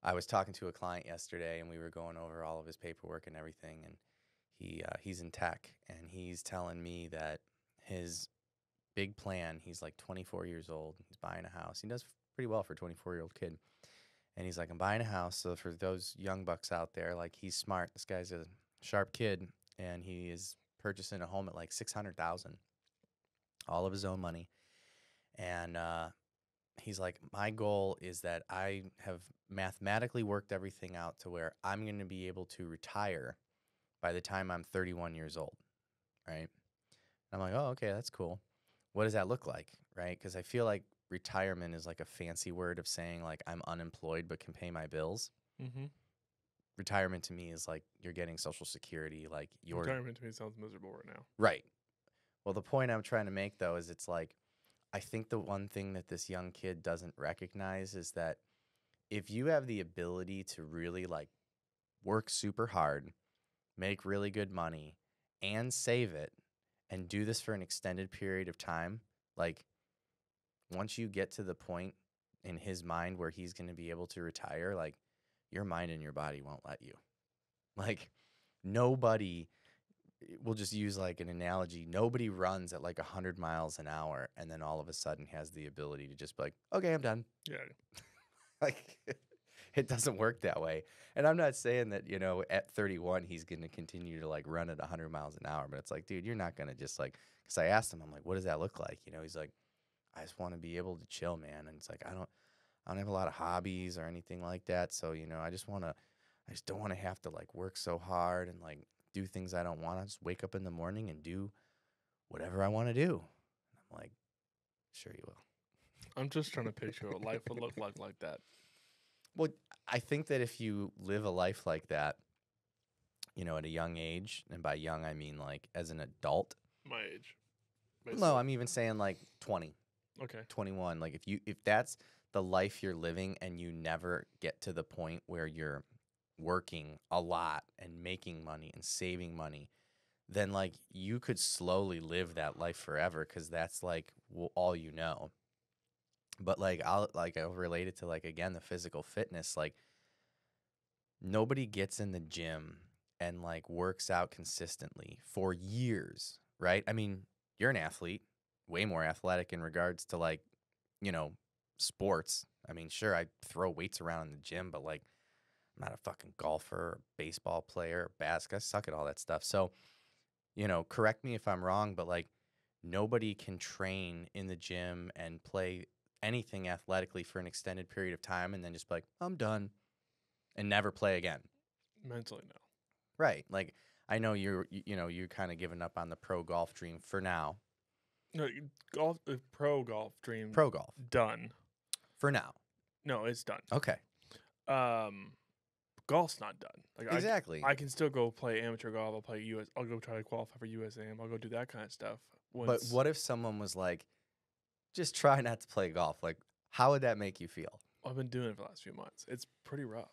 I was talking to a client yesterday, and we were going over all of his paperwork and everything, and he's in tech, and he's telling me that his big plan. He's like 24 years old. He's buying a house. He does pretty well for a 24-year-old kid. And he's like, I'm buying a house. So for those young bucks out there, like he's smart. This guy's a sharp kid, and he is purchasing a home at like 600,000, all of his own money. And he's like, my goal is that I have mathematically worked everything out to where I'm going to be able to retire by the time I'm 31 years old, right? And I'm like, oh, okay, that's cool. What does that look like, right? Because I feel like retirement is like a fancy word of saying like I'm unemployed but can pay my bills. Mm-hmm. Retirement to me is like you're getting Social Security, like you're Retirement to me sounds miserable right now. right. Well, the point I'm trying to make though is it's like I think the one thing that this young kid doesn't recognize is that if you have the ability to really like work super hard, make really good money, and save it, and do this for an extended period of time, like once you get to the point in his mind where he's going to be able to retire, like your mind and your body won't let you. Like nobody, we'll just use like an analogy. Nobody runs at like 100 miles an hour and then all of a sudden has the ability to just be like, okay, I'm done. Yeah. Like it doesn't work that way. And I'm not saying that, at 31, he's going to continue to like run at 100 miles an hour, but it's like, dude, you're not going to just like, because I asked him, I'm like, what does that look like? He's like, I just want to be able to chill, man. And it's like, I don't have a lot of hobbies or anything like that. So, I just don't want to have to like work so hard and like do things I don't want to. Just wake up in the morning and do whatever I want to do. And I'm like, sure you will. I'm just trying to picture what life would look like that. Well, I think that if you live a life like that, at a young age, and by young, I mean like as an adult. My age. No, I'm even saying like 20, Okay. 21. Like if that's the life you're living and you never get to the point where you're working a lot and making money and saving money, then like you could slowly live that life forever because that's like all you know. But like I'll relate it to like again the physical fitness. Like nobody gets in the gym and like works out consistently for years, right? I mean, you're an athlete, way more athletic in regards to like, you know, sports. I mean, sure, I throw weights around in the gym, but like I'm not a fucking golfer or baseball player or basketball. I suck at all that stuff. So, correct me if I'm wrong, but like nobody can train in the gym and play anything athletically for an extended period of time and then just be like, I'm done and never play again. Mentally, no. Right. Like I know you're kind of giving up on the pro golf dream for now. No, golf, pro golf dream Pro golf done. for now. No, it's done. Okay. Golf's not done. Like Exactly. I can still go play amateur golf. I'll play US. I'll go try to qualify for USAM. I'll go do that kind of stuff. But what if someone was like, just try not to play golf? Like, how would that make you feel? I've been doing it for the last few months. It's pretty rough.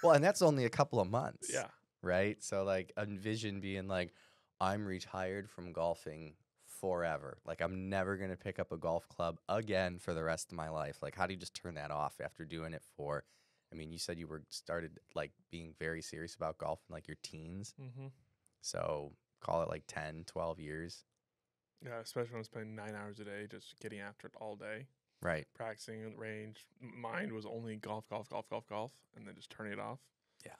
Well, and that's only a couple of months. Yeah. Right. So like envision being like, I'm retired from golfing forever. Like I'm never going to pick up a golf club again for the rest of my life. Like how do you just turn that off after doing it for, I mean, you said you started like being very serious about golf in like your teens. Mm-hmm. So call it like 10, 12 years. Yeah, especially when I was spending 9 hours a day just getting after it all day. Right. Practicing in the range. Mine was only golf, and then just turning it off. Yeah.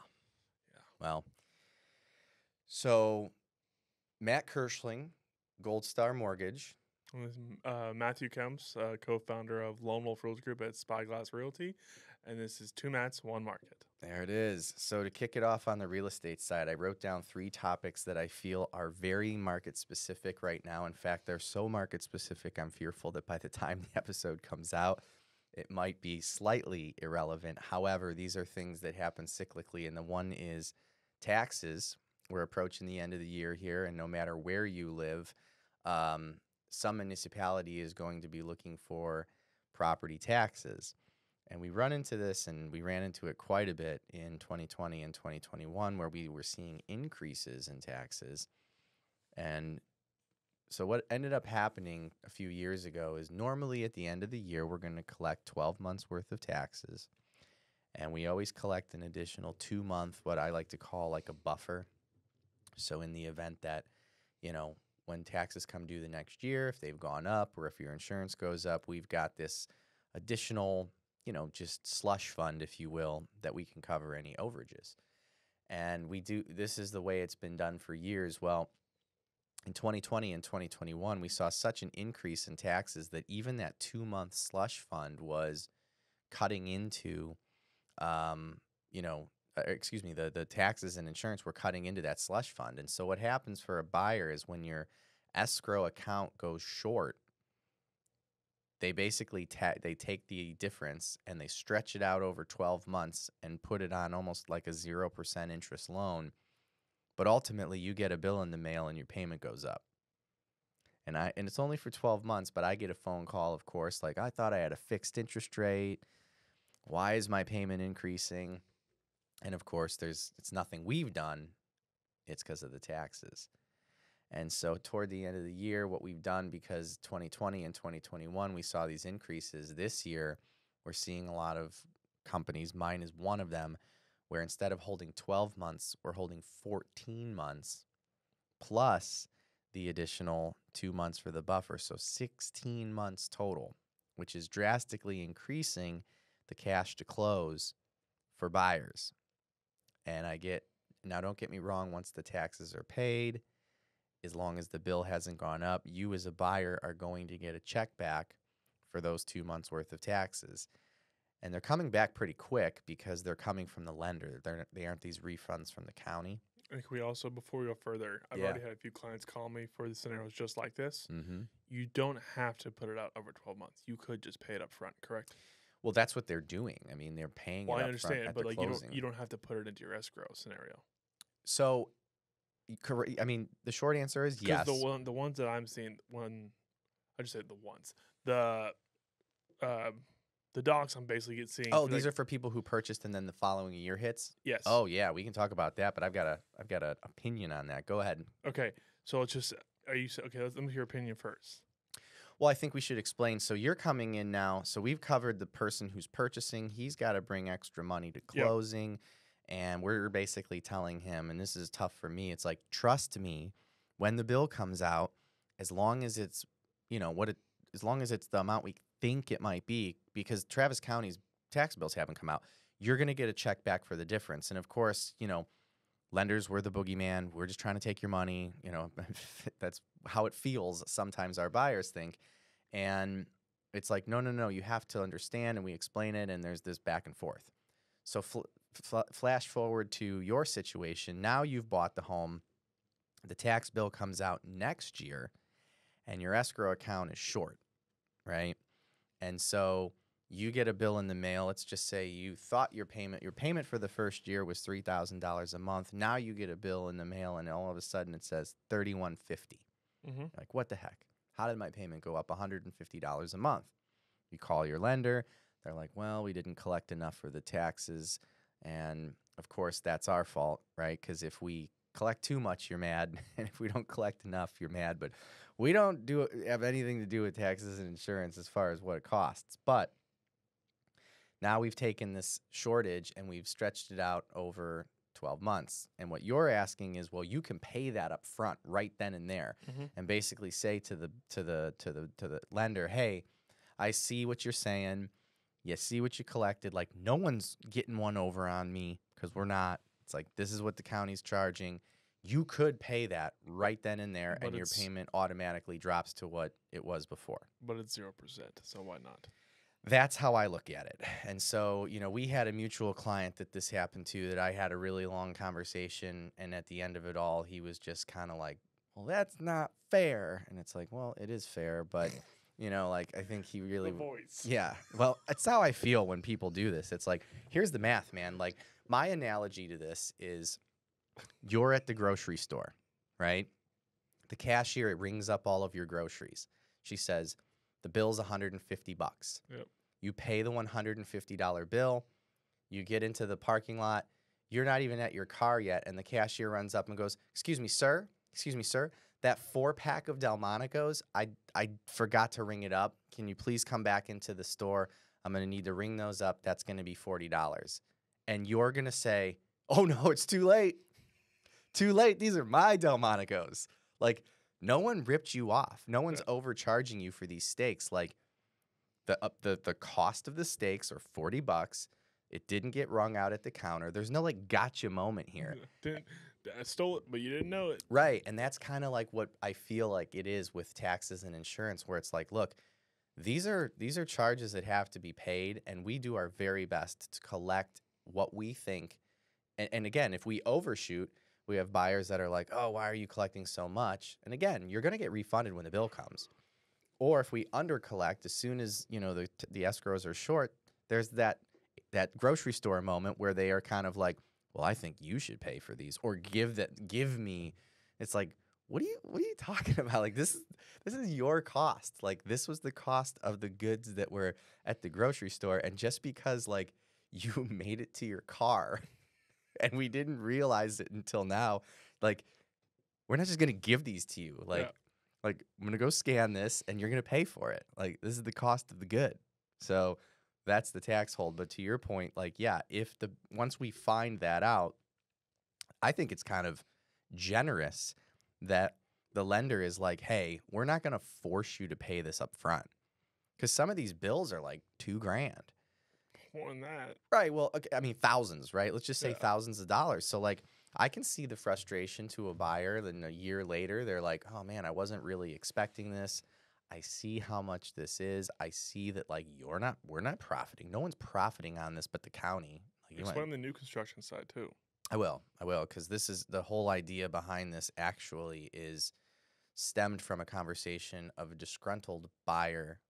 Yeah. Well, so Matt Kirschling, Gold Star Mortgage. Matthew Kemps, co-founder of Lone Wolf Realty Group at Spyglass Realty, and this is Two Mats, One Market. There it is. So to kick it off on the real estate side, I wrote down 3 topics that I feel are very market specific right now. In fact, they're so market specific, I'm fearful that by the time the episode comes out, it might be slightly irrelevant. However, these are things that happen cyclically, and the one is taxes. We're approaching the end of the year here, and no matter where you live, some municipality is going to be looking for property taxes. And we run into this, and we ran into it quite a bit in 2020 and 2021, where we were seeing increases in taxes. And so what ended up happening a few years ago is normally at the end of the year, we're going to collect 12 months worth of taxes. And we always collect an additional 2 month, what I like to call like a buffer. So in the event that, when taxes come due the next year, if they've gone up or if your insurance goes up, we've got this additional, just slush fund, if you will, that we can cover any overages. And this is the way it's been done for years. Well, in 2020 and 2021, we saw such an increase in taxes that even that 2 month slush fund was cutting into, the taxes and insurance were cutting into that slush fund. And so what happens for a buyer is when your escrow account goes short, they basically they take the difference and they stretch it out over 12 months and put it on almost like a 0% interest loan. But ultimately, you get a bill in the mail and your payment goes up. And it's only for 12 months, but I get a phone call, of course, like, I thought I had a fixed interest rate. Why is my payment increasing? And of course, it's nothing we've done. It's because of the taxes. And so toward the end of the year, what we've done, because 2020 and 2021, we saw these increases. This year, we're seeing a lot of companies, mine is one of them, where instead of holding 12 months, we're holding 14 months plus the additional 2 months for the buffer. So 16 months total, which is drastically increasing the cash to close for buyers. And now don't get me wrong, once the taxes are paid, as long as the bill hasn't gone up, you as a buyer are going to get a check back for those 2 months worth of taxes. And they're coming back pretty quick because they're coming from the lender. They aren't these refunds from the county. And can we also, before we go further, I've already had a few clients call me for the scenarios just like this. Mm-hmm. You don't have to put it out over 12 months. You could just pay it up front, correct? Well, that's what they're doing. I mean, they're paying it up front at the closing. You don't have to put it into your escrow scenario. So, I mean, the short answer is yes. Because the ones that I'm seeing, the docs I'm basically seeing. Oh, these are for people who purchased and then the following year hits? Yes. Oh, yeah, we can talk about that, but I've got an opinion on that. Go ahead. Okay, so it's just, let me hear your opinion first. Well, I think we should explain. So you're coming in now. So we've covered the person who's purchasing. He's got to bring extra money to closing. Yep. And we're basically telling him, and this is tough for me, it's like, trust me, when the bill comes out, as long as it's, as long as it's the amount we think it might be, because Travis County's tax bills haven't come out, you're going to get a check back for the difference. And of course, lenders, we're the boogeyman. We're just trying to take your money. That's how it feels. Sometimes our buyers think. And it's like, no, you have to understand. And we explain it. And there's this back and forth. So flash forward to your situation. Now you've bought the home. The tax bill comes out next year. And your escrow account is short, right? And so you get a bill in the mail. Let's just say you thought your payment for the first year was $3,000 a month. Now you get a bill in the mail, and all of a sudden it says $3,150. Mm-hmm. Like, what the heck? How did my payment go up $150 a month? You call your lender. They're like, well, we didn't collect enough for the taxes. And, of course, that's our fault, right? Because if we collect too much, you're mad. And if we don't collect enough, you're mad. But we don't have anything to do with taxes and insurance as far as what it costs. But now we've taken this shortage and we've stretched it out over 12 months. And what you're asking is, well, you can pay that up front right then and there, and basically say to the lender, hey, I see what you're saying. You see what you collected. Like, no one's getting one over on me because we're not. It's like, this is what the county's charging. You could pay that right then and there, and your payment automatically drops to what it was before. But it's 0%, so why not? That's how I look at it. And so, we had a mutual client that this happened to, that I had a really long conversation, and at the end of it all, he was just kind of like, well, that's not fair. And it's like, well, it is fair, but, I think he really... The voice. Yeah. Well, it's how I feel when people do this. It's like, here's the math, man. Like, my analogy to this is, you're at the grocery store, right? The cashier, it rings up all of your groceries. She says, the bill's $150. Yep. You pay the $150 bill. You get into the parking lot. You're not even at your car yet, and the cashier runs up and goes, excuse me, sir, that 4-pack of Delmonico's, I forgot to ring it up. Can you please come back into the store? I'm going to need to ring those up. That's going to be $40. And you're going to say, oh no, it's too late. Too late. These are my Delmonicos. Like, no one ripped you off. No one's overcharging you for these steaks. Like, the cost of the steaks are $40. It didn't get wrung out at the counter. There's no like gotcha moment here. I stole it, but you didn't know it. Right. And that's kind of like what I feel like it is with taxes and insurance, where it's like, look, these are charges that have to be paid, and we do our very best to collect what we think. And again, if we overshoot, we have buyers that are like, oh, why are you collecting so much? And again, you're going to get refunded when the bill comes. Or if we undercollect, as soon as, you know, the escrows are short, there's that grocery store moment where they are kind of like, well, I think you should pay for these, or give me. It's like, what are you talking about? Like, this is your cost. Like, this was the cost of the goods that were at the grocery store, and just because like you made it to your car and we didn't realize it until now, like, we're not just gonna give these to you. Like, I'm gonna go scan this and you're gonna pay for it. Like, this is the cost of the good. So that's the tax hold. But to your point, like, yeah, once we find that out, I think it's kind of generous that the lender is like, hey, we're not gonna force you to pay this up front. Because some of these bills are like $2,000. More than that. Right. Well, okay, I mean, thousands, right? Let's just say thousands of dollars. So like, I can see the frustration to a buyer. Then a year later, they're like, oh man, I wasn't really expecting this. I see how much this is. I see that like we're not profiting. No one's profiting on this but the county. Like, explain the new construction side too. I will, because this is the whole idea behind this. Actually, is stemmed from a conversation of a disgruntled buyer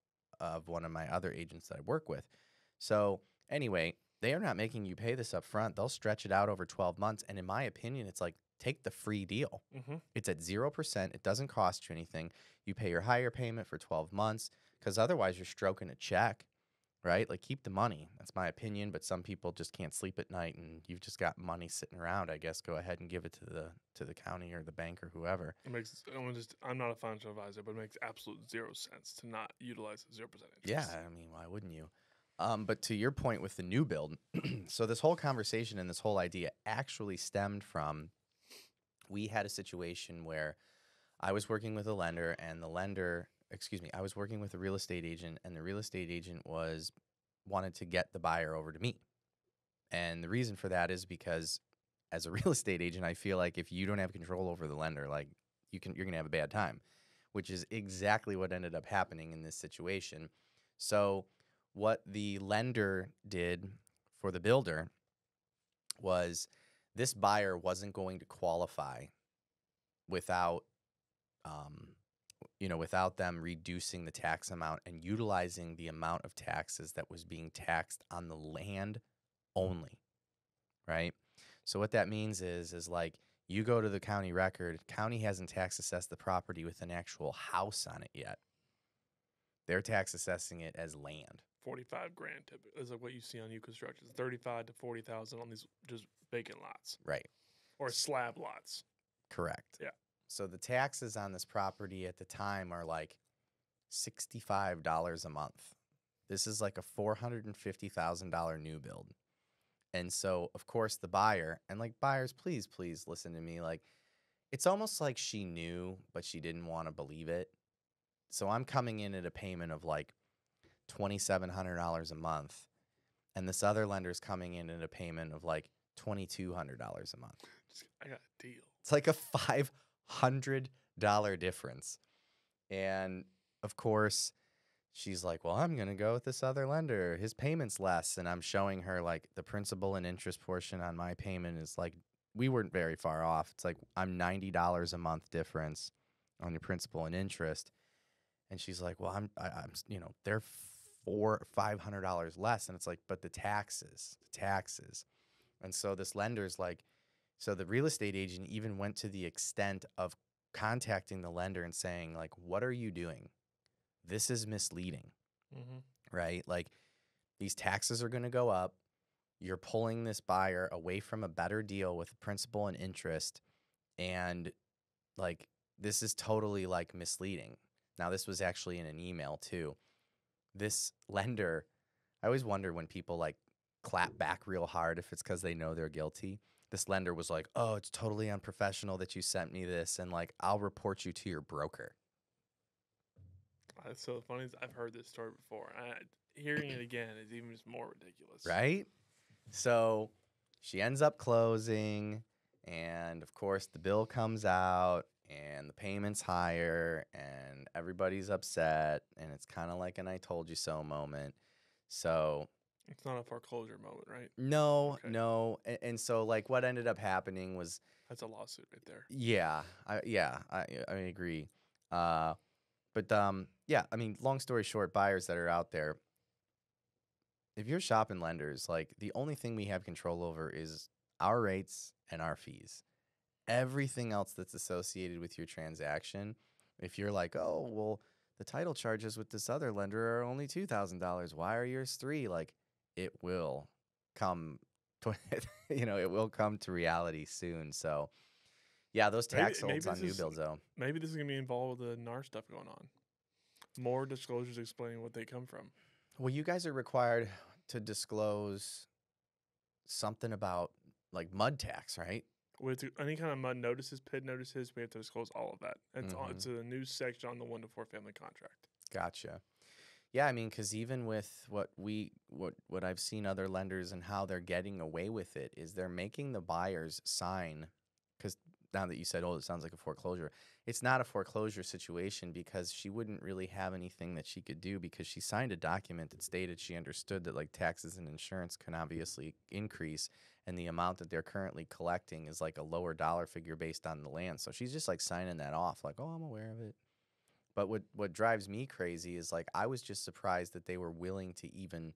of one of my other agents that I work with. So anyway, they are not making you pay this up front. They'll stretch it out over 12 months. And in my opinion, it's like, take the free deal. It's at 0%. It doesn't cost you anything. You pay your higher payment for 12 months, because otherwise you're stroking a check, right? Like, keep the money. That's my opinion. But some people just can't sleep at night, and you've just got money sitting around. I guess go ahead and give it to the county or the bank or whoever. I'm not a financial advisor, but it makes absolute zero sense to not utilize 0% interest. Yeah, I mean, why wouldn't you? But to your point with the new build, so this whole conversation and this whole idea actually stemmed from, we had a situation where I was working with a lender, and I was working with a real estate agent, and the real estate agent wanted to get the buyer over to me. And the reason for that is because as a real estate agent, I feel like if you don't have control over the lender, like, you're going to have a bad time, which is exactly what ended up happening in this situation. So what the lender did for the builder was, this buyer wasn't going to qualify without without them reducing the tax amount and utilizing the amount of taxes that was being taxed on the land only, right? So what that means is like, you go to the county record, county hasn't tax assessed the property with an actual house on it yet. They're tax assessing it as land. $45,000 typically is like what you see on new construction. 35 to 40,000 on these just vacant lots, Right. or slab lots. Correct. Yeah. So the taxes on this property at the time are like $65 a month. This is like a $450,000 new build. And so, of course, the buyer, and like, buyers, please listen to me. Like, it's almost like she knew, but she didn't want to believe it. So I'm coming in at a payment of like $2,700 a month, and this other lender's coming in at a payment of like $2,200 a month. I got a deal. It's like a $500 difference. And of course, she's like, well, I'm going to go with this other lender. His payment's less. And I'm showing her like the principal and interest portion on my payment is like, we weren't very far off. It's like, I'm $90 a month difference on your principal and interest. And she's like, well, I'm they're $500 less. And it's like, but the taxes. And so this lender's like, so the real estate agent even went to the extent of contacting the lender and saying, like, what are you doing? This is misleading, right? Like, these taxes are going to go up. You're pulling this buyer away from a better deal with principal and interest. And like, this is totally like misleading. Now, this was actually in an email too. This lender, I always wonder when people like clap back real hard if it's because they know they're guilty. This lender was like, "Oh, it's totally unprofessional that you sent me this, and like I'll report you to your broker." So the funny is, I've heard this story before. Hearing it again is even just more ridiculous. Right? So she ends up closing, and of course the bill comes out, and the payment's higher, and everybody's upset, and it's kind of like an "I told you so" moment. So It's not a foreclosure moment, right? no, Okay. no, and so like what ended up happening was, That's a lawsuit right there. yeah, I agree. But yeah, I mean, long story short, buyers that are out there, if you're shopping lenders, like the only thing we have control over is our rates and our fees. Everything else that's associated with your transaction, if you're like, "Oh, well, the title charges with this other lender are only $2,000. Why are yours $3," like it will come to, it will come to reality soon. So, yeah, those tax holds on new builds though. Maybe this is gonna be involved with the NAR stuff going on. More disclosures explaining what they come from. Well, you guys are required to disclose something about like mud tax, right? With any kind of MUD notices, PID notices, we have to disclose all of that. Mhm. It's a new section on the 1 to 4 family contract. Gotcha. Yeah, I mean, because even with what I've seen other lenders and how they're getting away with it is they're making the buyers sign. Because now that you said, "Oh, it sounds like a foreclosure," it's not a foreclosure situation because she wouldn't really have anything that she could do because she signed a document that stated she understood that like taxes and insurance can obviously increase, and the amount that they're currently collecting is like a lower dollar figure based on the land. So she's just like signing that off, like, "Oh, I'm aware of it." But what drives me crazy is like I was just surprised that they were willing to even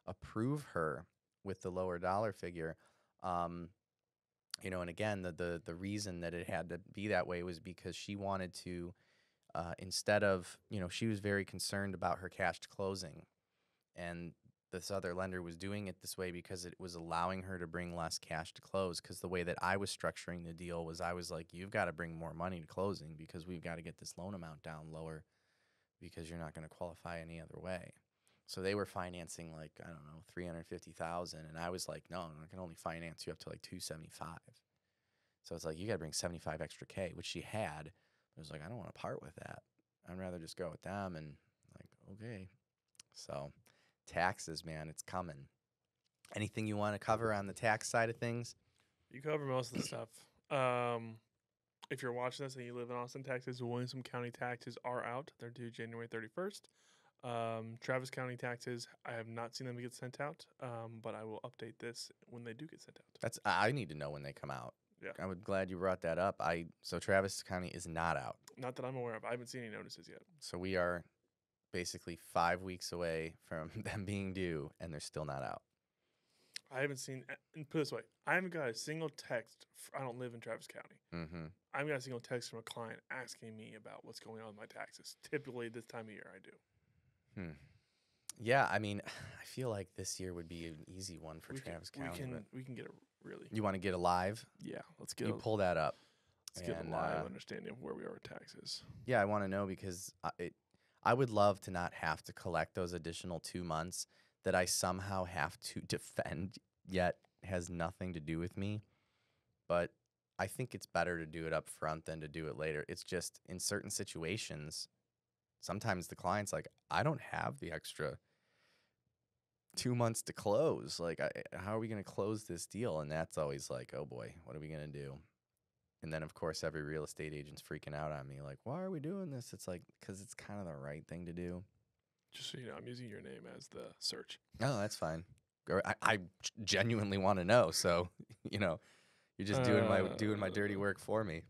approve her with the lower dollar figure. Um, and again, the reason that it had to be that way was because she wanted to, instead of, she was very concerned about her cash to closing, and this other lender was doing it this way because it was allowing her to bring less cash to close. Because the way that I was structuring the deal was I was like, "You've got to bring more money to closing because we've got to get this loan amount down lower because you're not going to qualify any other way." So they were financing like, I don't know, 350,000, and I was like, "No, I can only finance you up to like 275." So it's like, you got to bring 75 extra K, which she had. I was like, "I don't want to part with that. I'd rather just go with them." And like, okay. So taxes, man, it's coming. Anything you want to cover on the tax side of things? You cover most of the stuff. If you're watching this and you live in Austin, Texas, Williamson County taxes are out. They're due January 31st. Travis County taxes, I have not seen them get sent out, but I will update this when they do get sent out. I need to know when they come out. Yeah. I would glad you brought that up. So Travis County is not out. Not that I'm aware of. I haven't seen any notices yet. So we are basically 5 weeks away from them being due, and they're still not out. I haven't seen, and put it this way, I haven't got a single text. I don't live in Travis County. Mm-hmm. I haven't got a single text from a client asking me about what's going on with my taxes. Typically, this time of year, I do. Yeah, I mean, I feel like this year would be an easy one for Travis County. We can get a really. You want to get a live? Yeah, let's get. You pull that up. Let's get a live understanding of where we are with taxes. Yeah, I want to know because I would love to not have to collect those additional 2 months that I somehow have to defend, yet has nothing to do with me. But I think it's better to do it up front than to do it later. It's just in certain situations, sometimes the client's like, "I don't have the extra 2 months to close. Like, how are we going to close this deal?" And that's always like, "Oh boy, what are we going to do?" And then, of course, every real estate agent's freaking out on me, like, "Why are we doing this?" It's like, because it's kind of the right thing to do. Just so you know, I'm using your name as the search. Oh, that's fine. I genuinely want to know. So, you're just doing my dirty work for me.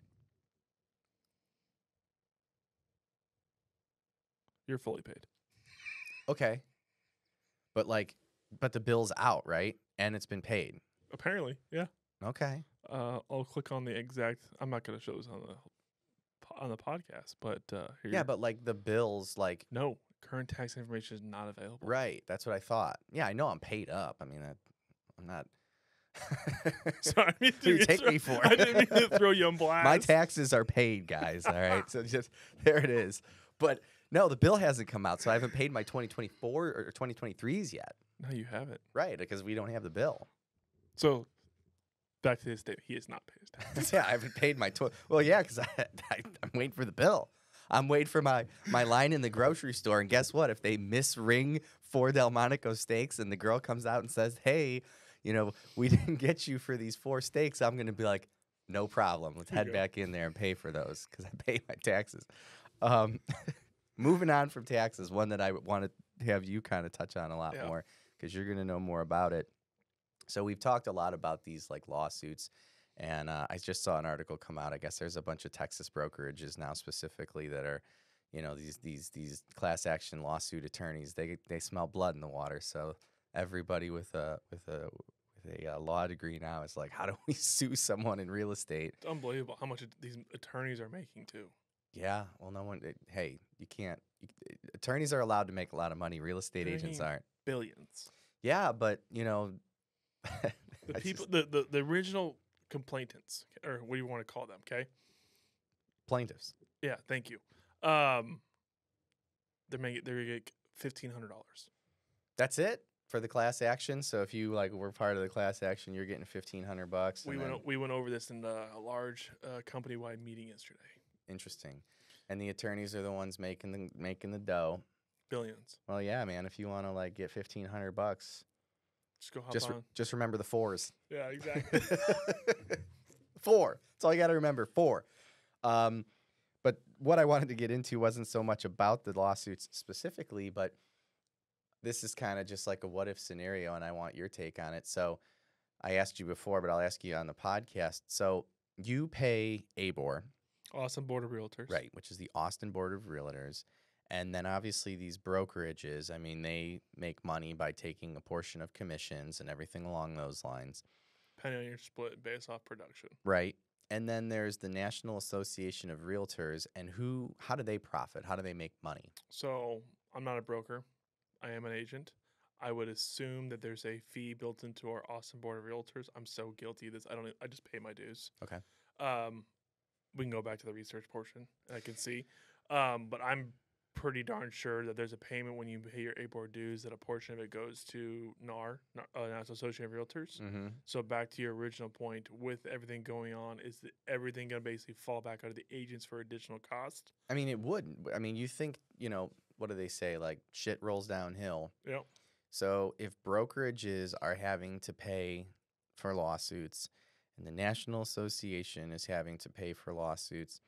You're fully paid. Okay. But the bill's out, right? And it's been paid. Apparently, yeah. Okay. I'll click on the exact. I'm not going to show this on the podcast, but here. Yeah, but like the bills, like no current tax information is not available. Right. That's what I thought. Yeah, I know I'm paid up. I mean, I'm not. Sorry, you take me for it. I didn't mean to throw you on blast. My taxes are paid, guys. All right, so just there it is. But no, the bill hasn't come out, so I haven't paid my 2024 or 2023s yet. No, you haven't. Right, because we don't have the bill. So back to his statement. He has not paid his taxes. Yeah, I haven't paid my well, yeah, because I'm waiting for the bill. I'm waiting for my line in the grocery store, and guess what? If they misring 4 Delmonico steaks and the girl comes out and says, hey, we didn't get you for these 4 steaks, I'm going to be like, no problem. Let's head back in there and pay for those because I pay my taxes. Moving on from taxes, one that I want to have you kind of touch on a lot more because you're going to know more about it. So we've talked a lot about these like lawsuits, and I just saw an article come out. I guess there's a bunch of Texas brokerages now specifically that are, these class action lawsuit attorneys. They smell blood in the water. So everybody with a law degree now is like, how do we sue someone in real estate? It's unbelievable how much these attorneys are making too. Yeah, well, no one. Hey, you can't. Attorneys are allowed to make a lot of money. Real estate agents aren't. Billions. Yeah, but the people, the original complainants, or what do you want to call them? Okay, plaintiffs. Yeah, thank you. They're gonna get $1,500. That's it for the class action. So if you were part of the class action, you're getting $1,500. We went over this in a large company-wide meeting yesterday. Interesting. And the attorneys are the ones making the dough. Billions. Well, yeah, man. If you want to get $1,500, just go hop on. Just remember the 4s. Yeah, exactly. 4. That's all you got to remember. 4. But what I wanted to get into wasn't so much about the lawsuits specifically, but this is kind of just like a what if scenario, and I want your take on it. So I asked you before, but I'll ask you on the podcast. So you pay ABOR. Austin Board of Realtors. Right, which is the Austin Board of Realtors. And then obviously these brokerages, I mean, they make money by taking a portion of commissions and everything along those lines. Depending on your split based off production. Right. And then there's the National Association of Realtors, and how do they profit? How do they make money? So I'm not a broker. I am an agent. I would assume that there's a fee built into our Austin Board of Realtors. I'm so guilty of this. I just pay my dues. Okay. We can go back to the research portion, and I can see. But I'm pretty darn sure that there's a payment when you pay your ABOR dues that a portion of it goes to NAR, National Association of Realtors. Mm-hmm. So back to your original point, with everything going on, is everything going to basically fall back out of the agents for additional cost? I mean, it would. I mean, you think, what do they say? Like, shit rolls downhill. Yep. So if brokerages are having to pay for lawsuits and the National Association is having to pay for lawsuits,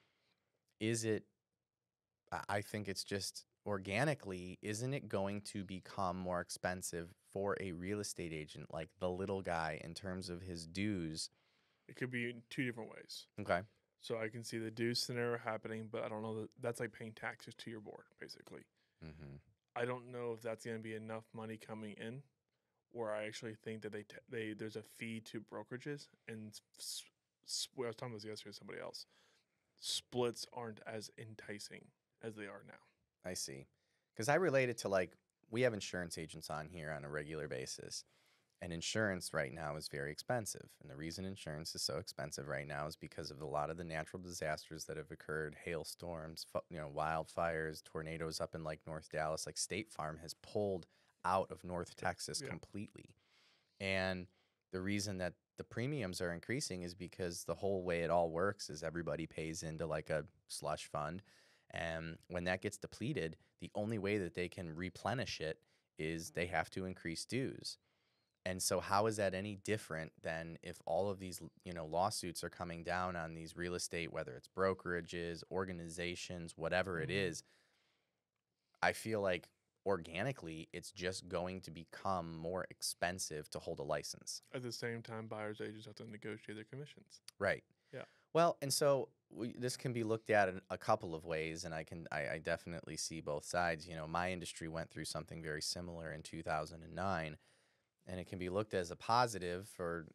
I think it's just organically, isn't it going to become more expensive for a real estate agent, like the little guy, in terms of his dues? It could be in 2 different ways. Okay. So I can see the dues scenario happening, but I don't know that's like paying taxes to your board, basically. Mm-hmm. I don't know if that's going to be enough money coming in, where I actually think that there's a fee to brokerages, and I was talking about this yesterday with somebody else. Splits aren't as enticing as they are now. I see. Because I relate it to we have insurance agents on here on a regular basis, and insurance right now is very expensive. And the reason insurance is so expensive right now is because of a lot of the natural disasters that have occurred, hailstorms, wildfires, tornadoes up in North Dallas. State Farm has pulled out of North Texas completely. And the reason that the premiums are increasing is because the whole way it all works is everybody pays into a slush fund. And when that gets depleted, the only way that they can replenish it is they have to increase dues. And so how is that any different than if all of these, lawsuits are coming down on these real estate, whether it's brokerages, organizations, whatever it is? I feel like organically it's just going to become more expensive to hold a license. At the same time, buyers agents have to negotiate their commissions. Right. Yeah. Well, and so this can be looked at in a couple of ways, and I definitely see both sides. My industry went through something very similar in 2009, and it can be looked as a positive for,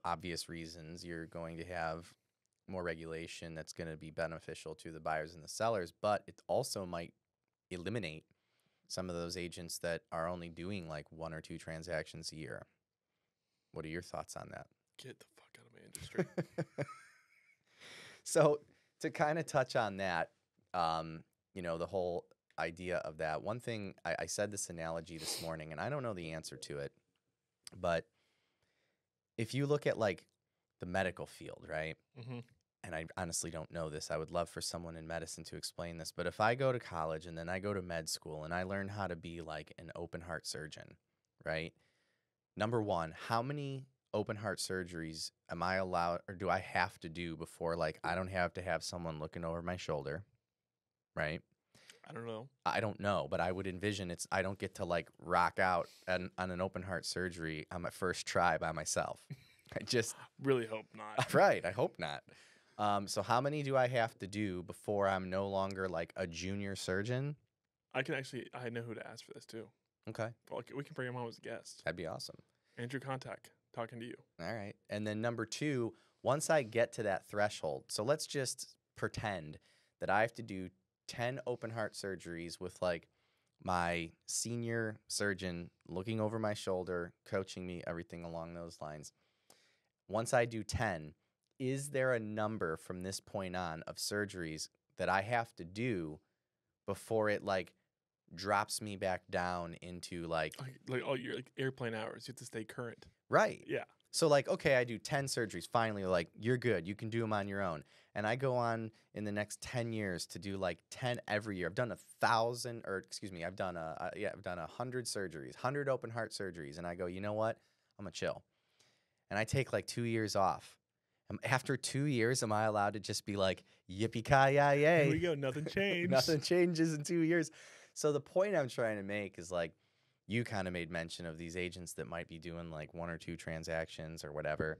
obvious reasons. You're going to have more regulation that's going to be beneficial to the buyers and the sellers, but it also might eliminate some of those agents that are only doing 1 or 2 transactions a year. What are your thoughts on that? Get the fuck out of my industry. So to kind of touch on that, the whole idea of that, one thing I said this analogy this morning, and I don't know the answer to it, but if you look at like the medical field, right? Mm-hmm. And I honestly don't know this. I would love for someone in medicine to explain this. But if I go to college and then I go to med school and I learn how to be like an open heart surgeon, right? Number one, how many open heart surgeries am I allowed or do I have to do before like I don't have to have someone looking over my shoulder, right? I don't know. I don't know, but I would envision I don't get to like rock out on an open heart surgery on my first try by myself. I just, Really hope not. right, I hope not. So how many do I have to do before I'm no longer like a junior surgeon? I know who to ask for this too. Okay, Well, we can bring him on as a guest. that'd be awesome. Andrew Contact, talking to you. All right. And then number two, once I get to that threshold, so let's just pretend that I have to do 10 open heart surgeries with like my senior surgeon looking over my shoulder, coaching me, everything along those lines. Once I do 10, is there a number from this point on of surgeries that I have to do before it like drops me back down into like Like all your like airplane hours, you have to stay current. right? Yeah. So like, okay, I do 10 surgeries. Finally, like, you're good. You can do them on your own. And I go on in the next 10 years to do like 10 every year. I've done 1,000, or excuse me, I've done I've done 100 surgeries, 100 open heart surgeries. And I go, you know what? I'm gonna chill. And I take like 2 years off. After 2 years, am I allowed to just be like, yippee ki yay? Here we go. Nothing changed. Nothing changes in 2 years. So the point I'm trying to make is like, you kind of made mention of these agents that might be doing like 1 or 2 transactions or whatever.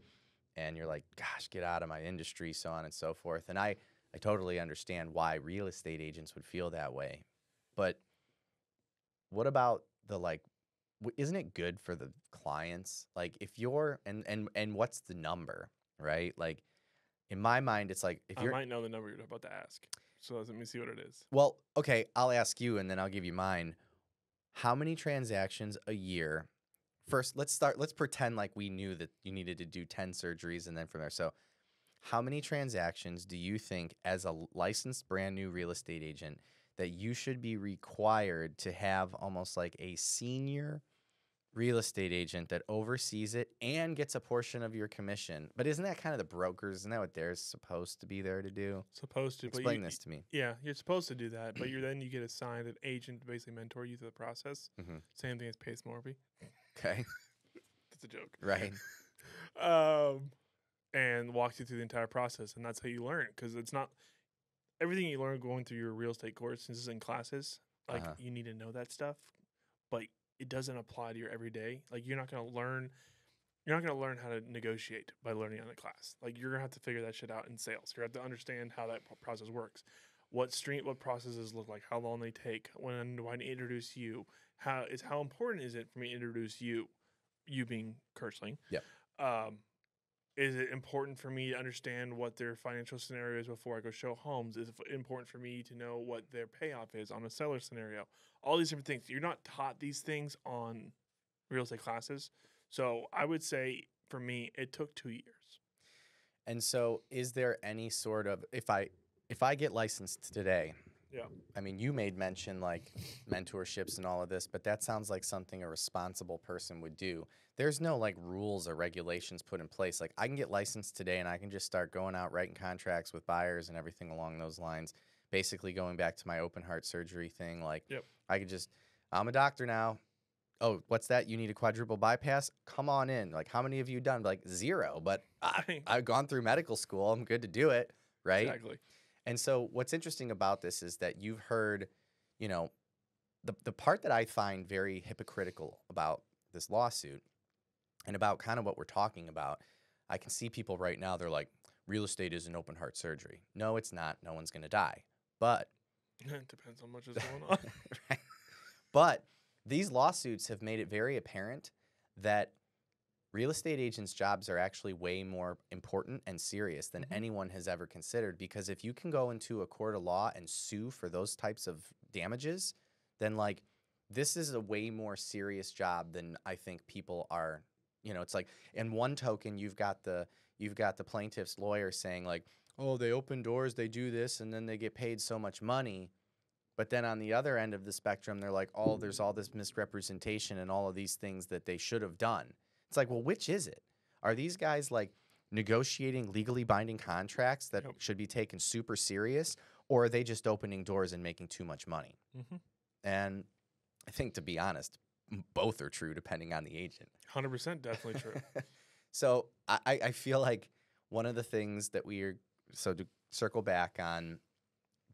And you're like, gosh, get out of my industry, so on and so forth. And I totally understand why real estate agents would feel that way. But what about the like, isn't it good for the clients? Like if you're, and what's the number, right? Like in my mind, it's like, if I you're, might know the number you're about to ask. So let me see what it is. well, okay, I'll ask you and then I'll give you mine. How many transactions a year? First, let's pretend like we knew that you needed to do 10 surgeries and then from there. So, how many transactions do you think, as a licensed brand new real estate agent, that you should be required to have almost like a senior real estate agent that oversees it and gets a portion of your commission? But isn't that kind of the brokers? Isn't that what they're supposed to be there to do? Supposed to. Explain this to me. Yeah, you're supposed to do that, but you get assigned an agent to basically mentor you through the process. Mm-hmm. Same thing as Pace Morby. Okay. That's a joke. Right. And walks you through the entire process, and that's how you learn. Because it's not everything you learn going through your real estate course. Since it's in classes, like you need to know that stuff, but it doesn't apply to your everyday. Like you're not gonna learn how to negotiate by learning on a class. Like you're gonna have to figure that shit out in sales. You have to understand how that process works. What processes look like, how long they take, when do I introduce you, how important is it for me to introduce you being Kirschling? Yep. Is it important for me to understand what their financial scenario is before I go show homes? Is it important for me to know what their payoff is on a seller scenario? All these different things. You're not taught these things on real estate classes. So I would say for me, it took 2 years. And so is there any sort of, if I get licensed today, Yeah. I mean, you made mention like mentorships and all of this, but that sounds like something a responsible person would do. There's no like rules or regulations put in place. Like I can get licensed today and I can just start going out writing contracts with buyers and everything along those lines. Basically going back to my open heart surgery thing. Like Yep. I could just, I'm a doctor now. Oh, what's that? You need a quadruple bypass? Come on in. Like how many of you done? Like 0, but I've gone through medical school. I'm good to do it. Right. Exactly. And so what's interesting about this is that you've heard, you know, the part that I find very hypocritical about this lawsuit and about kind of what we're talking about, I can see people right now, they're like, real estate is an open heart surgery. No, it's not. No one's going to die. But it depends on how much is going on. right? But these lawsuits have made it very apparent that real estate agents' jobs are actually way more important and serious than anyone has ever considered. Because if you can go into a court of law and sue for those types of damages, then like this is a way more serious job than I think people are. You know, it's like in one token you've got the plaintiff's lawyer saying like, oh, they open doors, they do this, and then they get paid so much money. But then on the other end of the spectrum, they're like, oh, there's all this misrepresentation and all of these things that they should have done. It's like, well, which is it? Are these guys like negotiating legally binding contracts that Yep. should be taken super serious, or are they just opening doors and making too much money? Mm-hmm. And I think, to be honest, both are true depending on the agent. 100% definitely true. So I feel like one of the things that so to circle back on,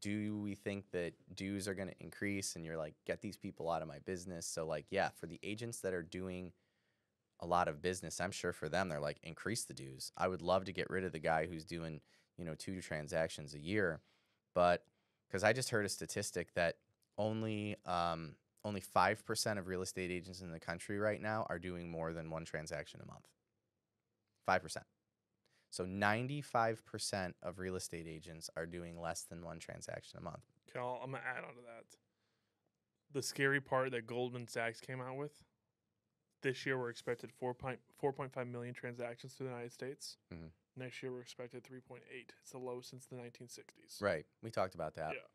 do we think that dues are going to increase and you're like, get these people out of my business? So like, yeah, for the agents that are doing a lot of business, I'm sure for them, they're like, increase the dues. I would love to get rid of the guy who's doing, 2 transactions a year. But because I just heard a statistic that only 5% of real estate agents in the country right now are doing more than 1 transaction a month. 5%. So 95% of real estate agents are doing less than 1 transaction a month. Okay, I'm going to add on to that. The scary part that Goldman Sachs came out with, this year we're expected 4.5 million transactions to the United States. Mhm. Next year we're expected 3.8. It's the lowest since the 1960s. Right. We talked about that. Yeah.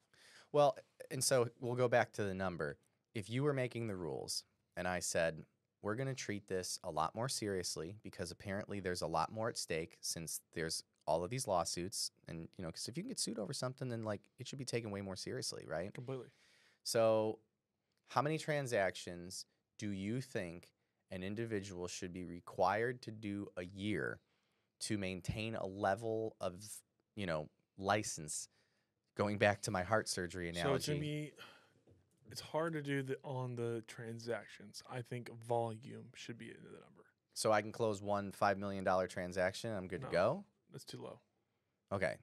Well, and so we'll go back to the number. If you were making the rules and I said, we're going to treat this a lot more seriously because apparently there's a lot more at stake since there's all of these lawsuits. And, because if you can get sued over something, then like it should be taken way more seriously, right? Completely. So how many transactions do you think an individual should be required to do a year to maintain a level of, license? Going back to my heart surgery analogy. So it's going to be, it's hard to do on the transactions. I think volume should be in the number. So I can close one $5 million transaction. I'm good to go? That's too low. Okay.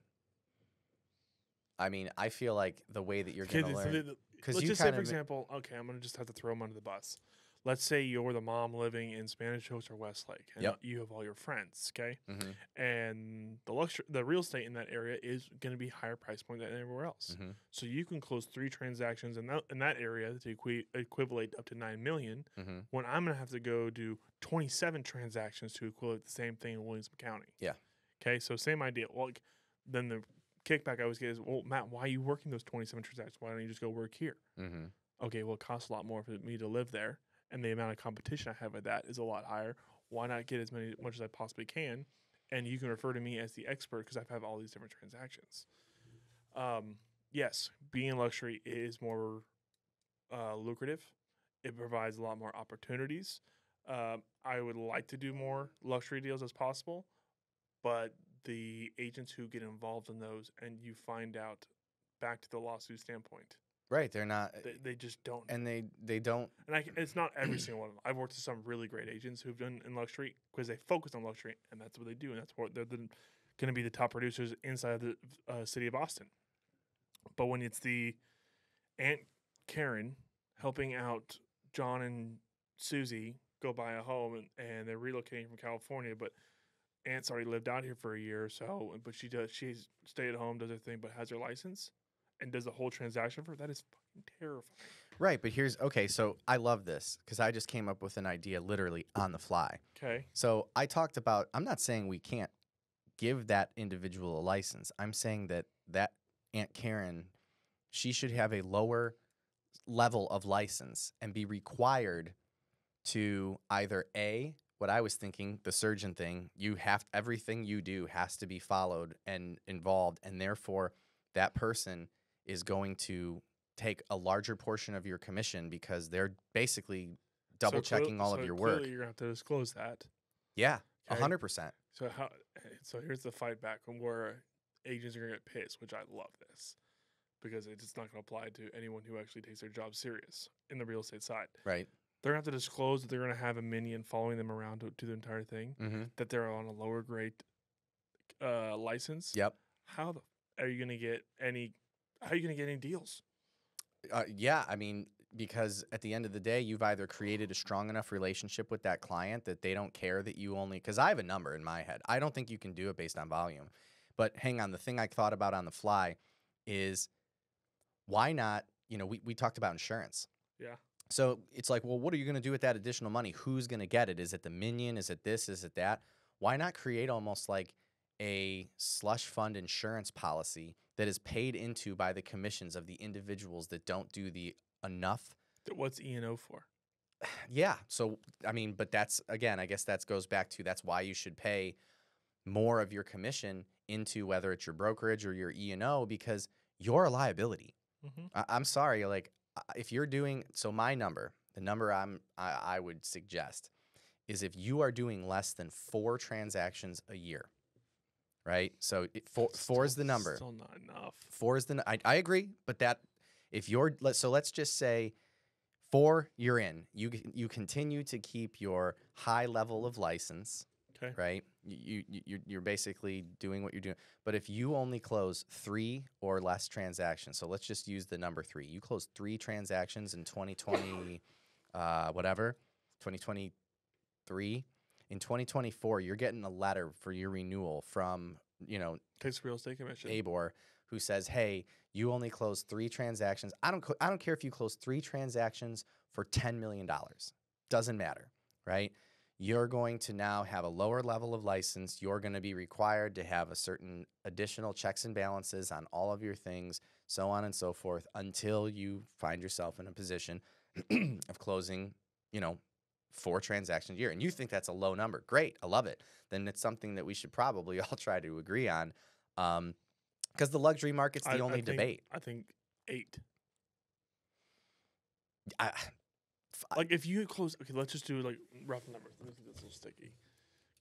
I mean, I feel like the way that you're going to learn. Let's just say, for example, okay, I'm going to just have to throw them under the bus. Let's say you're the mom living in Spanish Coast or Westlake, and you have all your friends, okay? Mm-hmm. And the real estate in that area is going to be higher price point than everywhere else. Mm-hmm. So you can close 3 transactions in that area to equivalent up to $9 million. Mm-hmm. When I'm going to have to go do 27 transactions to equivalent the same thing in Williamson County. Yeah. Okay, so same idea. Well, then the kickback I always get is, well, Matt, why are you working those 27 transactions? Why don't you just go work here? Mm-hmm. Okay, well, it costs a lot more for me to live there, and the amount of competition I have with that is a lot higher. Why not get much as I possibly can? And you can refer to me as the expert because I've had all these different transactions. Yes, being in luxury is more lucrative. It provides a lot more opportunities. I would like to do more luxury deals as possible, but the agents who get involved in those, and you find out, back to the lawsuit standpoint, right? They're not. They just don't. And they don't. And it's not every single one of them. I've worked with some really great agents who've done in luxury because they focus on luxury, and that's what they do, and that's what they're going to be the top producers inside the city of Austin. But when it's the Aunt Karen helping out John and Susie go buy a home, and they're relocating from California, but Aunt's already lived out here for a year or so, but she's stay at home, does her thing, but has her license and does the whole transaction for her, that is fucking terrifying. Right, but so I love this because I just came up with an idea literally on the fly. Okay. So I talked about, I'm not saying we can't give that individual a license. I'm saying that Aunt Karen, she should have a lower level of license and be required to either what I was thinking, the surgeon thing, everything you do has to be followed and involved, and therefore that person is going to take a larger portion of your commission because they're basically double checking all of your work. You're gonna have to disclose that. Yeah, Okay. 100%. So here's the fight back on where agents are gonna get pissed, which I love this because it's not gonna apply to anyone who actually takes their job serious in the real estate side. Right. They're going to have to disclose that they're going to have a minion following them around to the entire thing, that they're on a lower grade license. Yep. How are you going to get any deals? Yeah, I mean, because at the end of the day, you've either created a strong enough relationship with that client that they don't care that you only – because I have a number in my head. I don't think you can do it based on volume. But hang on, the thing I thought about on the fly is why not – we talked about insurance. Yeah. So it's like, well, what are you going to do with that additional money? Who's going to get it? Is it the minion? Is it this? Is it that? Why not create almost like a slush fund insurance policy that is paid into by the commissions of the individuals that don't do the enough. What's E&O for? Yeah. So, I mean, but that's, again, I guess that goes back to that's why you should pay more of your commission into whether it's your brokerage or your E&O, because you're a liability. Mm-hmm. I'm sorry. Like, if you're doing, so my number, the number I would suggest is if you are doing less than 4 transactions a year, right? So four is the number. Still not enough. 4 is I agree, but that if you're, let's just say 4, you're in. You continue to keep your high level of license, Okay. right? You're basically doing what you're doing. But if you only close 3 or less transactions, so let's just use the number 3. You close 3 transactions in 2020, 2023. In 2024, you're getting a letter for your renewal from, Takes real estate commission. ABOR, who says, "Hey, you only closed 3 transactions. I don't care if you close 3 transactions for $10 million. Doesn't matter, right? You're going to now have a lower level of license. You're going to be required to have a certain additional checks and balances on all of your things, so on and so forth, until you find yourself in a position of closing, 4 transactions a year." And you think that's a low number. Great. I love it. Then it's something that we should probably all try to agree on. Because the luxury market's the only debate. I think 8. I, Like if you close, okay, let's just do like rough numbers. Let me get this a little sticky,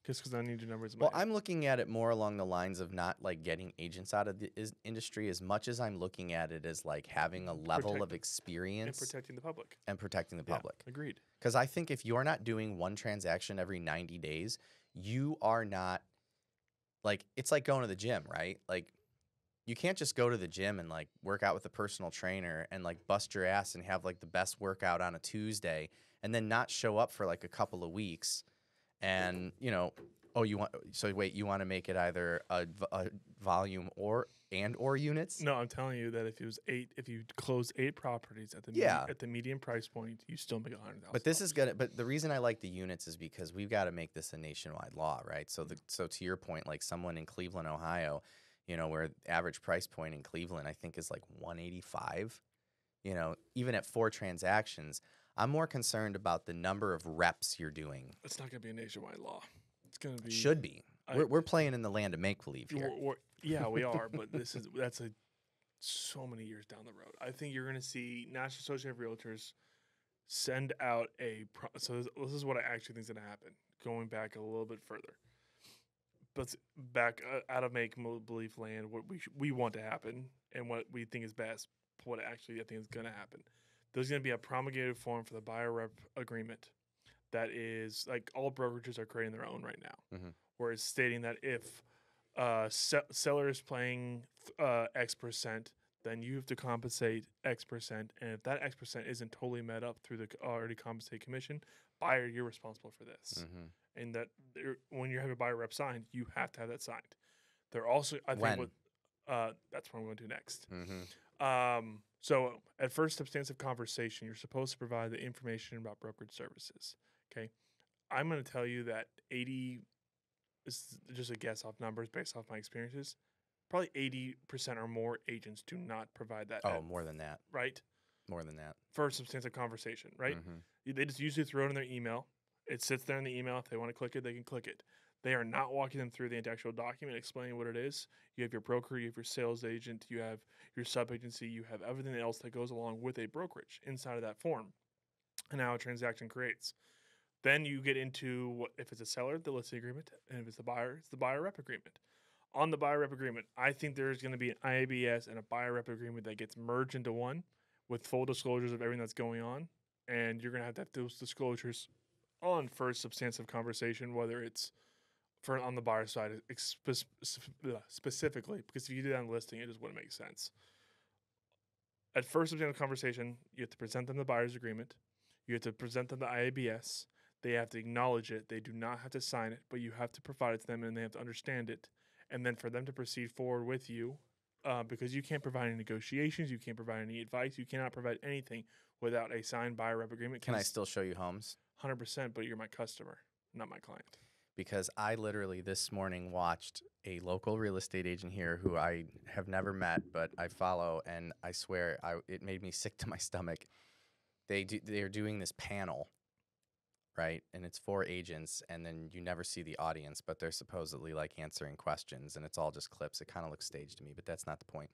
just because I need your numbers. In my Well, head. I'm looking at it more along the lines of not like getting agents out of the industry as much as I'm looking at it as like having a level of experience and protecting the public. Yeah, Agreed. Because I think if you're not doing 1 transaction every 90 days, you are not, like, it's like going to the gym, right? Like, you can't just go to the gym and like work out with a personal trainer and like bust your ass and have like the best workout on a Tuesday and then not show up for like a couple of weeks and, you want to make it either a volume or units? No, I'm telling you that if it was 8, if you close 8 properties at the at the median price point, you still make $100,000. But the reason I like the units is because we've got to make this a nationwide law, right? So to your point, like someone in Cleveland, Ohio, where the average price point in Cleveland, I think, is like 185, even at 4 transactions, I'm more concerned about the number of reps you're doing. It's not going to be a nationwide law. It's going to be. Should be. We're playing in the land of make-believe here. Yeah, we are, but that's so many years down the road. I think you're going to see National Association of Realtors send out so this is what I actually think is going to happen, going back a little bit further. But back out of make-believe land, what we want to happen and what we think is best, what actually I think is going to happen. There's going to be a promulgated form for the buyer rep agreement that is like all brokerages are creating their own right now, where it's stating that if seller is paying X percent, then you have to compensate X percent, and if that X percent isn't totally met up through the already compensated commission, buyer, you're responsible for this. And that when you have a buyer rep signed, you have to have that signed. They're also, I think, that's what I'm going to do next. So at first substantive conversation, you're supposed to provide the information about brokerage services. Okay, I'm going to tell you that 80 is just a guess off numbers based off my experiences. Probably 80% or more agents do not provide that. Oh, more than that. Right? More than that. For substantive conversation, right? They just usually throw it in their email. It sits there in the email. If they want to click it, they can click it. They are not walking them through the actual document, explaining what it is. You have your broker, you have your sales agent, you have your sub-agency, you have everything else that goes along with a brokerage inside of that form and how a transaction creates. Then you get into if it's a seller, the listing agreement, and if it's the buyer, it's the buyer rep agreement. On the buyer rep agreement, I think there's going to be an IABS and a buyer rep agreement that gets merged into one with full disclosures of everything that's going on, and you're going to have those disclosures on first substantive conversation, whether it's on the buyer side specifically, because if you do that on listing, it just wouldn't make sense. At first substantive conversation, you have to present them the buyer's agreement. You have to present them the IABS. They have to acknowledge it. They do not have to sign it, but you have to provide it to them, and they have to understand it. And then for them to proceed forward with you, because you can't provide any negotiations, you can't provide any advice, you cannot provide anything without a signed buyer rep agreement. Can I still show you homes? 100%, but you're my customer, not my client. because I literally this morning watched a local real estate agent here who I have never met, but I follow, and I swear it made me sick to my stomach. They're doing this panel, right? And it's 4 agents, and then you never see the audience, but they're supposedly like answering questions, and it's all just clips. It kind of looks staged to me, but that's not the point.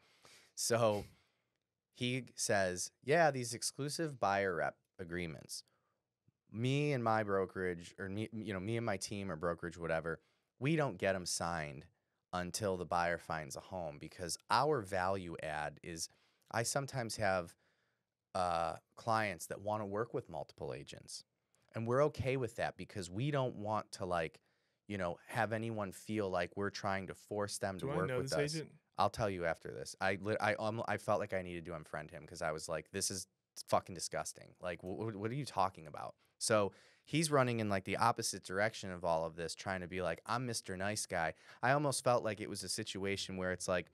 So he says, yeah, these exclusive buyer rep agreements, me and my brokerage, or me and my team or brokerage, whatever, we don't get them signed until the buyer finds a home, because our value add is, I sometimes have clients that want to work with multiple agents, and we're okay with that because we don't want to have anyone feel like we're trying to force them to Do I work know with this us. agent? I'll tell you after this. I felt like I needed to unfriend him because I was like, this is fucking disgusting. Like, what are you talking about? So he's running in like the opposite direction of all of this, trying to be like, I'm Mr. Nice Guy. I almost felt like it was a situation where it's like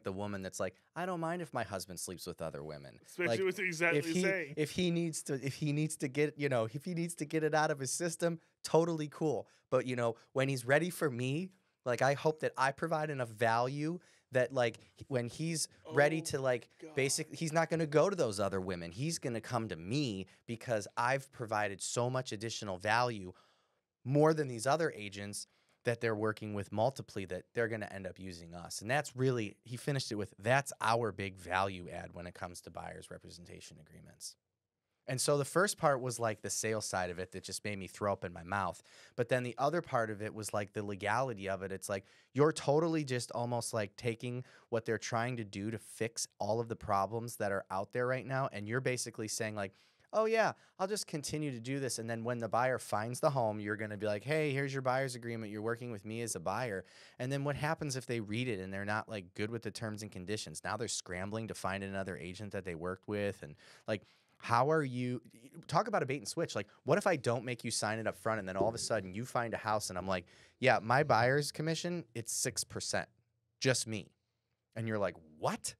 the woman that's like, I don't mind if my husband sleeps with other women. Especially Like, what they exactly say. if he needs to get it out of his system, totally cool. But when he's ready for me, like, I hope that I provide enough value that like when he's ready to like basically, he's not going to go to those other women. He's going to come to me because I've provided so much additional value, more than these other agents that they're working with multiply, that they're going to end up using us. And that's really, he finished it with, that's our big value add when it comes to buyer's representation agreements. And so the first part was like the sales side of it that just made me throw up in my mouth. But then the other part of it was like the legality of it. It's like you're totally just almost like taking what they're trying to do to fix all of the problems that are out there right now, and you're basically saying like, oh yeah, I'll just continue to do this. And then when the buyer finds the home, you're going to be like, hey, here's your buyer's agreement. You're working with me as a buyer. And then what happens if they read it and they're not like good with the terms and conditions? Now they're scrambling to find another agent that they worked with. And like, how are you talk about a bait and switch? Like, what if I don't make you sign it up front and then all of a sudden you find a house and I'm like, yeah, my buyer's commission, it's 6%, just me. And you're like, what?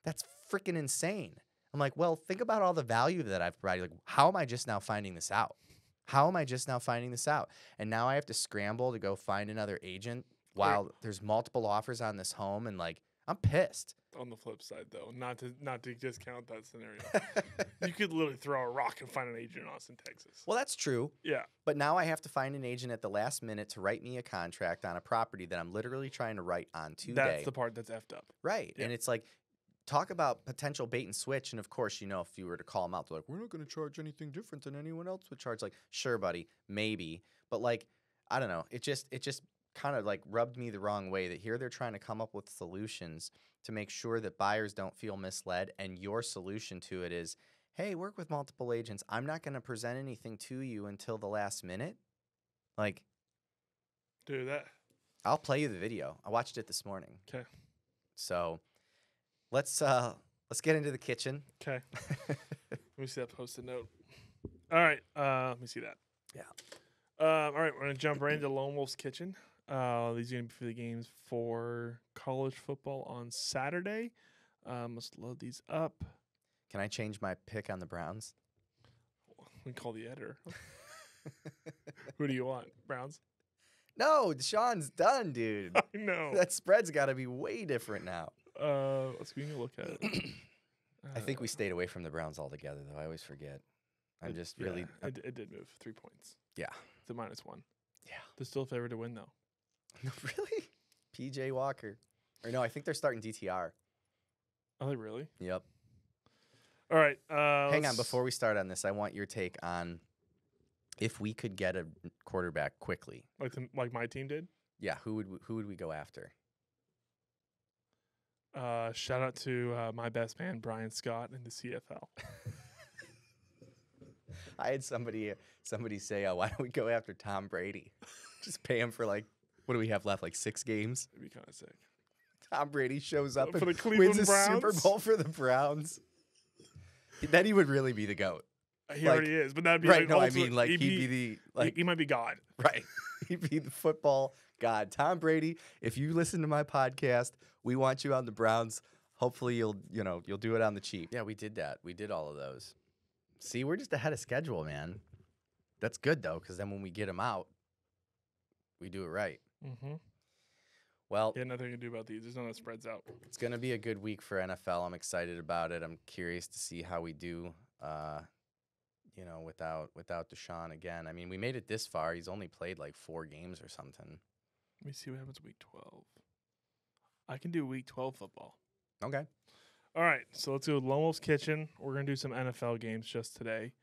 That's freaking insane. I'm like, well, think about all the value that I've provided. Like, how am I just now finding this out? And now I have to scramble to go find another agent while there's multiple offers on this home, and like, I'm pissed. On the flip side, though, not to discount that scenario, you could literally throw a rock and find an agent in Austin, Texas. Well, that's true. Yeah. But now I have to find an agent at the last minute to write me a contract on a property that I'm literally trying to write on today. That's the part that's effed up. Right. Yeah. And it's like, talk about potential bait and switch. And of course, if you were to call them out, they're like, we're not going to charge anything different than anyone else would charge. Like, sure, buddy, maybe. But like, I don't know. It just kind of like rubbed me the wrong way that here they're trying to come up with solutions to make sure that buyers don't feel misled. And your solution to it is, hey, work with multiple agents. I'm not going to present anything to you until the last minute. Like, do that. I'll play you the video. I watched it this morning. Okay. So let's get into the kitchen. Okay. Let me see that Post-it note. All right. Let me see that. Yeah. All right. We're gonna jump right into Lone Wolf's kitchen. These are gonna be for the games for college football on Saturday. Let's load these up. Can I change my pick on the Browns? We can call the editor. Who do you want? Browns? No, Deshaun's done, dude. I know. That spread's got to be way different now. Let's give me a look at it. I think we stayed away from the Browns altogether, though. I always forget. I'm just really... It did move 3 points. Yeah. It's a -1. Yeah. They're still favored to win, though. Really? PJ Walker. Or no, I think they're starting DTR. Are they really? Yep. All right. Hang on. Before we start on this, I want your take on if we could get a quarterback quickly. Like my team did? Yeah. Who would we go after? Shout out to my best man, Brian Scott, in the CFL. I had somebody say, why don't we go after Tom Brady? Just pay him for like, what do we have left? Like 6 games? It'd be kind of sick. Tom Brady shows up For and the Cleveland wins a Browns? Super Bowl for the Browns. Then he would really be the GOAT. He already is, but that'd be right. like No, I ultimate- mean like he'd be the like he might be God. right. He'd be the football god. Tom Brady. If you listen to my podcast, we want you on the Browns. Hopefully you'll do it on the cheap. Yeah, we did that. We did all of those. See, we're just ahead of schedule, man. That's good though, because then when we get them out, we do it right. Mm-hmm. Well, Yeah, nothing to do about these. There's none that spreads out. it's going to be a good week for NFL. I'm excited about it. I'm curious to see how we do, without Deshaun again. I mean, we made it this far. He's only played like 4 games or something. Let me see what happens week 12. I can do week 12 football. Okay. All right, so let's go with Lone Wolf's Kitchen. We're going to do some NFL games just today.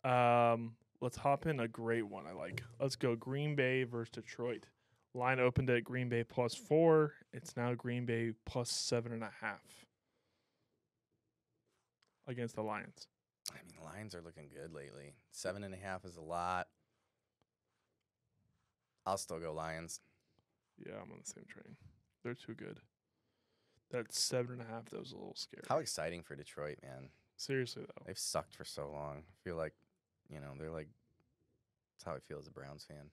Let's hop in a great one I like. Let's go Green Bay versus Detroit. Line opened at Green Bay +4. It's now Green Bay +7.5 against the Lions. I mean, the Lions are looking good lately. 7.5 is a lot. I'll still go Lions. Yeah, I'm on the same train. They're too good. That 7.5, that was a little scary. How exciting for Detroit, man. Seriously, though. They've sucked for so long. I feel like, they're like, that's how I feel as a Browns fan.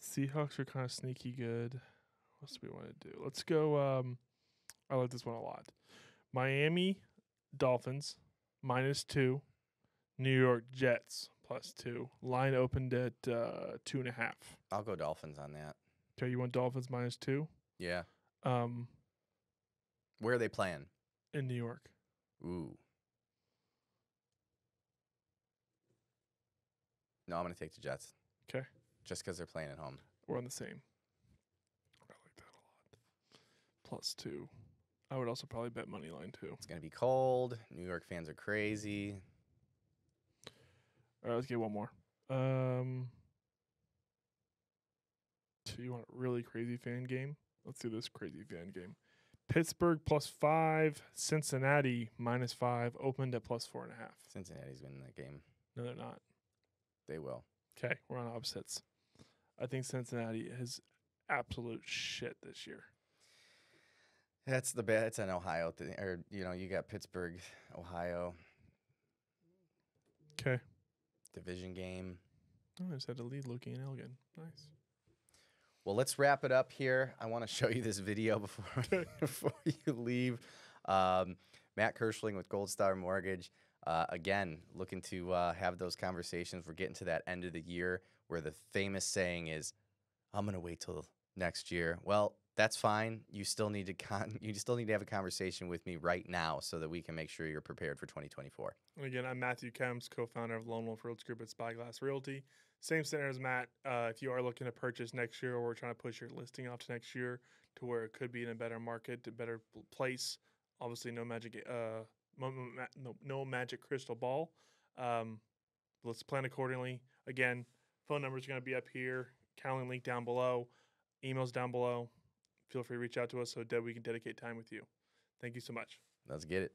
Seahawks are kind of sneaky good. What else do we want to do? Let's go. I like this one a lot. Miami Dolphins -2. New York Jets +2. Line opened at 2.5. I'll go Dolphins on that. Okay, you want Dolphins -2? Yeah. Um, Where are they playing? in New York. Ooh. No, I'm going to take the Jets. Okay. Just because they're playing at home. We're on the same. I like that a lot. +2. I would also probably bet money line too. It's going to be cold. New York fans are crazy. All right, let's get one more. So you want a really crazy fan game? Let's do this crazy fan game. Pittsburgh +5, Cincinnati -5, opened at +4.5. Cincinnati's winning that game. No, they're not. They will. Okay, we're on opposites. I think Cincinnati is absolute shit this year. That's the bad. It's an Ohio thing. Or, you got Pittsburgh, Ohio. Okay. Division game. Oh, I just had to lead Loki and Elgin. Nice. Well, let's wrap it up here. I want to show you this video before you leave. Matt Kirschling with Gold Star Mortgage. Again, looking to have those conversations. We're getting to that end of the year where the famous saying is, "I'm going to wait till next year." Well, that's fine. You still need to have a conversation with me right now so that we can make sure you're prepared for 2024. And again, I'm Matthew Kemps, co-founder of Lone Wolf Realty Group at Spyglass Realty. Same center as Matt. If you are looking to purchase next year, or we're trying to push your listing off to next year to where it could be in a better market, a better place. Obviously, no magic, no magic crystal ball. Let's plan accordingly. Again, phone numbers are going to be up here. Calendar link down below. Emails down below. Feel free to reach out to us so that we can dedicate time with you. Thank you so much. Let's get it.